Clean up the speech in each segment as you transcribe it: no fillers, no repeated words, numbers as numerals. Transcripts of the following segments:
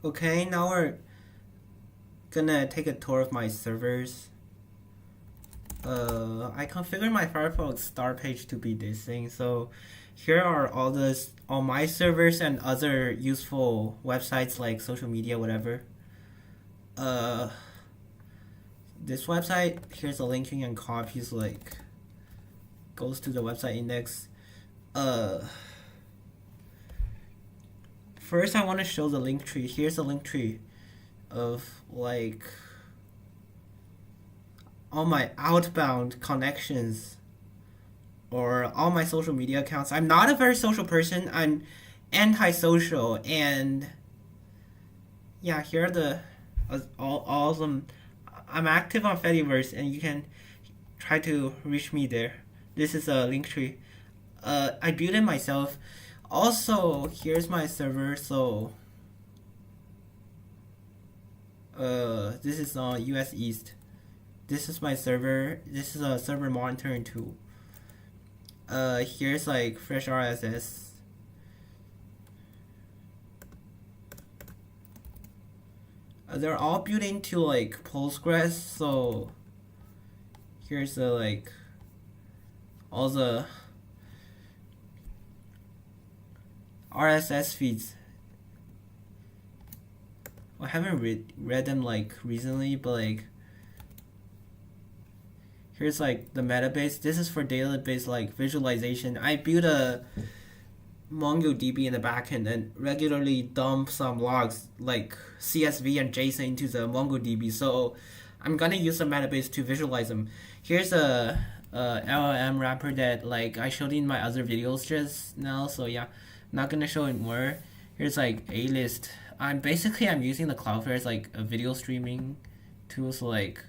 Okay, now we're gonna take a tour of my servers. I configured my Firefox start page to be this thing, so here are all my servers and other useful websites like social media, whatever. Uh, this website, here's a link you can copy, so like goes to the website index. Uh, First I want to show the link tree. Here's a link tree of like all my outbound connections or all my social media accounts. I'm not a very social person. I'm antisocial, and yeah, here are the all of them. I'm active on Fediverse, and you can try to reach me there. This is a link tree. I built it myself. Also, here's my server. So, this is on US East. This is my server. This is a server monitoring tool. Here's like fresh RSS. They're all built into like Postgres. So here's the like all the RSS feeds. I haven't read them like recently, but like here's like the metabase. This is for database like visualization. I built a MongoDB in the backend and regularly dump some logs like CSV and JSON into the MongoDB. So I'm gonna use the metabase to visualize them. Here's a LLM wrapper that like I showed in my other videos just now. So yeah, not gonna show it more. Here's like A-list. I'm using the Cloudflare as like a video streaming tool. So like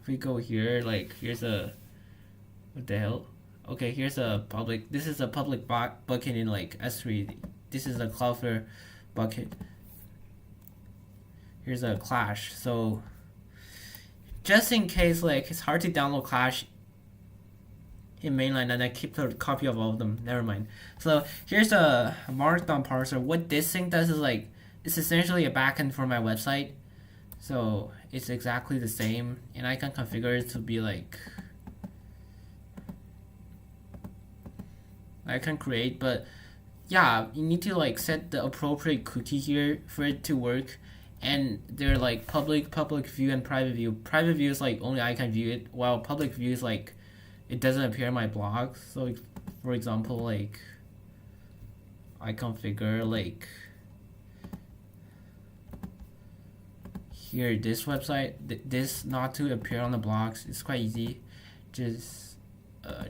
if we go here, like here's a what the hell? Okay, here's a public. This is a public bucket in like S3. This is a Cloudflare bucket. Here's a Clash. So just in case like it's hard to download Clash in mainline, and I keep a copy of all of them. Never mind. So here's a markdown parser. What this thing does is like it's essentially a backend for my website. So it's exactly the same, and I can configure it to be like I can create, but yeah, you need to like set the appropriate cookie here for it to work. And they're like public view and private view. Private view is like only I can view it, while public view is like it doesn't appear in my blog. So for example, like I configure like here this website, this not to appear on the blogs. It's quite easy. Just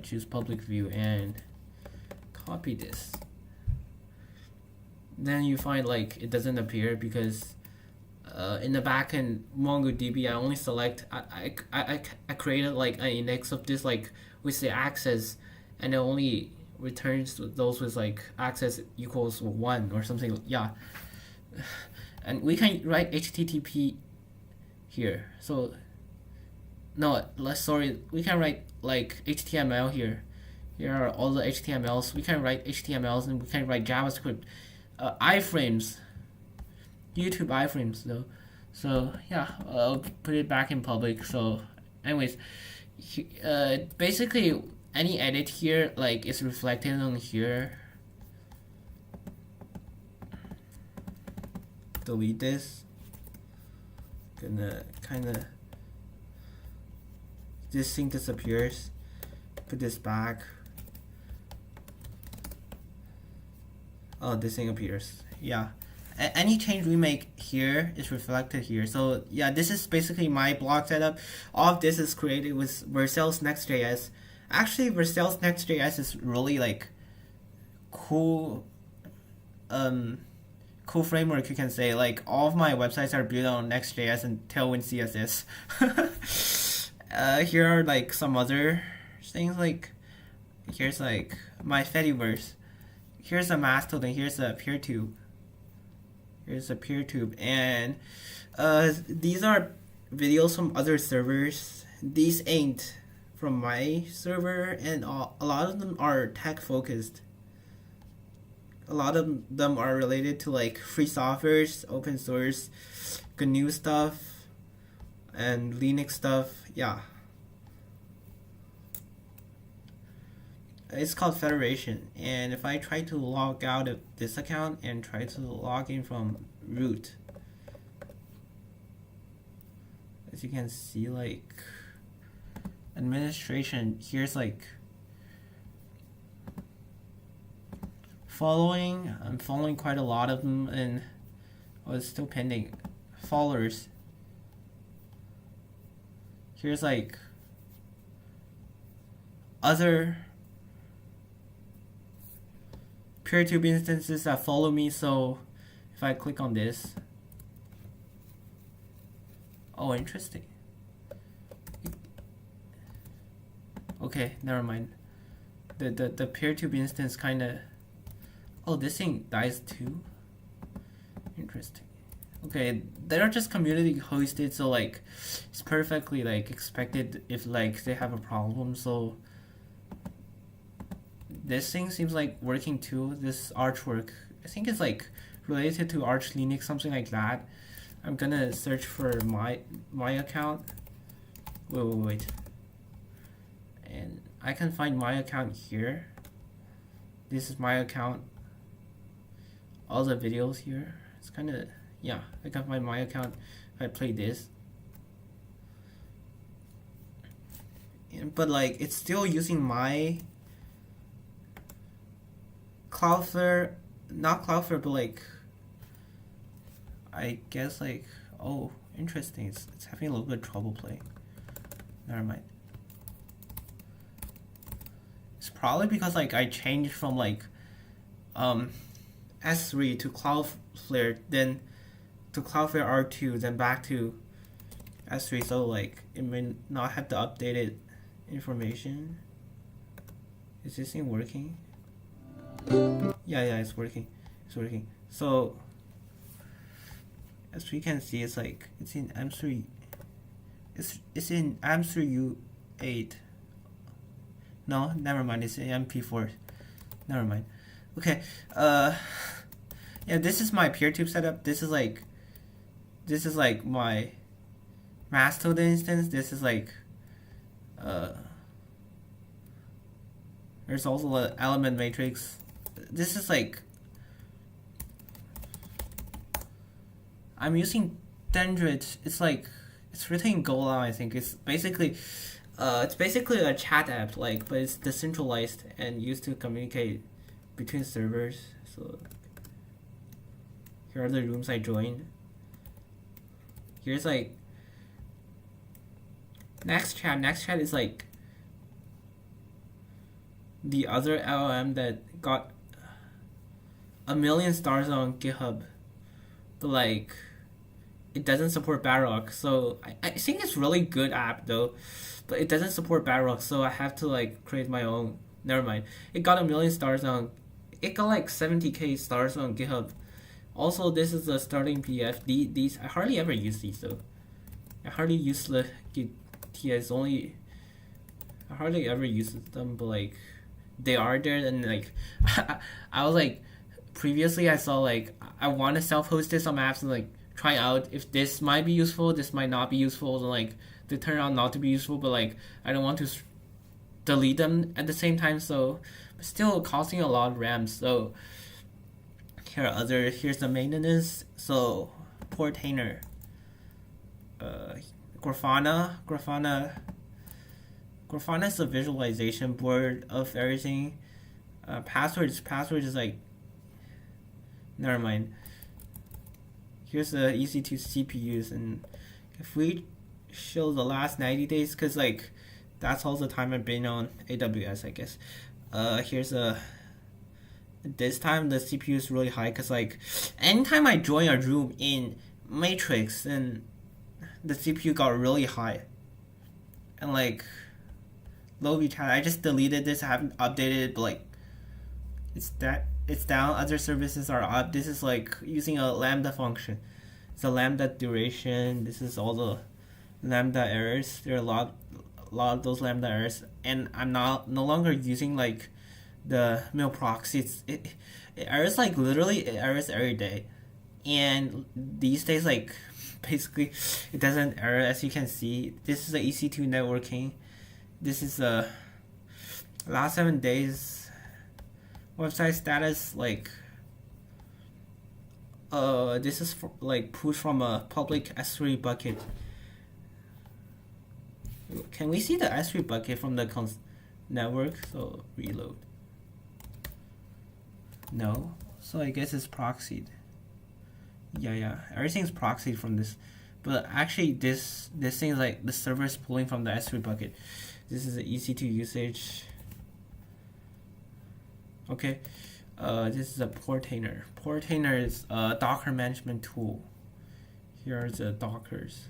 choose public view and copy this. Then you find like it doesn't appear because in the backend MongoDB I only select I created like an index of this like with the access, and it only returns those with like access equals 1 or something. Yeah, and we can write HTTP here. So no, sorry, we can write like HTML here. Here are all the HTMLs. We can write HTMLs, and we can write JavaScript, iframes, YouTube iframes though. So yeah, I'll put it back in public. So anyways, basically any edit here like is reflected on here. Delete this. Gonna kinda this thing disappears. Put this back. Oh, this thing appears. Yeah. Any change we make here is reflected here. So yeah, this is basically my blog setup. All of this is created with Vercels Next.js. Actually, Vercels Next.js is really like cool. Cool framework, you can say. Like all of my websites are built on Next.js and Tailwind CSS. Here are like some other things. Like here's like my Fediverse. Here's a Mastodon. Here's a PeerTube. Here's a PeerTube, and these are videos from other servers. These ain't from my server, and a lot of them are tech focused. a lot of them are related to like free softwares, open source, GNU stuff, and Linux stuff. Yeah, it's called Federation. And if I try to log out of this account and try to log in from root, as you can see, like administration, here's like following. I'm following quite a lot of them, and it's still pending. Followers. Here's like other PeerTube instances that follow me. So if I click on this, oh, interesting. Okay, never mind. The PeerTube instance kind of. Oh, this thing dies too. Interesting. Okay, they're just community hosted, so like it's perfectly like expected if like they have a problem. So this thing seems like working too. This artwork, I think it's like related to Arch Linux, something like that. I'm gonna search for my account. Wait. And I can find my account here. This is my account. All the videos here. It's kind of, yeah, I can find my account if I play this. But like, it's still using my Cloudflare, not Cloudflare, but like, I guess like, oh, interesting. It's having a little bit of trouble playing. Never mind. It's probably because like I changed from like S3 to Cloudflare, then to Cloudflare R2, then back to S3, so like it may not have the updated information. Is this thing working? Yeah, it's working. It's working. So as we can see, it's like it's in M3. It's in M3 U8. No, never mind. It's in MP4. Never mind. Okay. Yeah, this is my PeerTube setup. This is like my Mastodon instance. This is like there's also an element matrix. This is like I'm using Dendrit. It's like it's written in Golang. I think it's basically a chat app, like, but it's decentralized and used to communicate between servers. So here are the rooms I joined. Here's like Nextchat. Nextchat is like the other LLM that got 1 million stars on GitHub, but like it doesn't support Bedrock. So I think it's really good app though, but it doesn't support Bedrock, so I have to like create my own. Never mind. It got 1 million stars on. It got like 70k stars on GitHub. Also, this is the starting PDF. These I hardly ever use these though. I hardly use the TS only. I hardly ever use them, but like they are there, and like I was like previously I saw like I want to self-host this on apps and like try out if this might be useful, this might not be useful, and like they turn out not to be useful, but like I don't want to delete them at the same time, so still costing a lot of RAM. So here's the maintenance. So Portainer, Grafana is the visualization board of everything. Passwords is like, never mind. Here's the EC2 CPUs, and if we show the last 90 days, because like that's all the time I've been on AWS, I guess. Here's this time the CPU is really high, because like anytime I join a room in Matrix, then the CPU got really high. And like Lobby chat, I just deleted this, I haven't updated it, but like it's down, other services are up. This is like using a lambda function. It's a lambda duration. This is all the lambda errors. There are a lot of those lambda errors, and I'm no longer using like the mail proxy. It errors like literally it errors every day, and these days like basically it doesn't error as you can see. This is the EC2 networking. This is the last 7 days website status. Like this is for, like push from a public S3 bucket. Can we see the S3 bucket from the network? So reload. No, so I guess it's proxied. Yeah, everything's proxied from this, but actually this thing is like the server is pulling from the S3 bucket. This is the EC2 usage. Okay, this is a Portainer. Portainer is a Docker management tool. Here are the Dockers.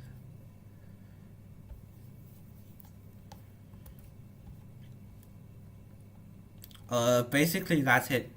Basically that's it.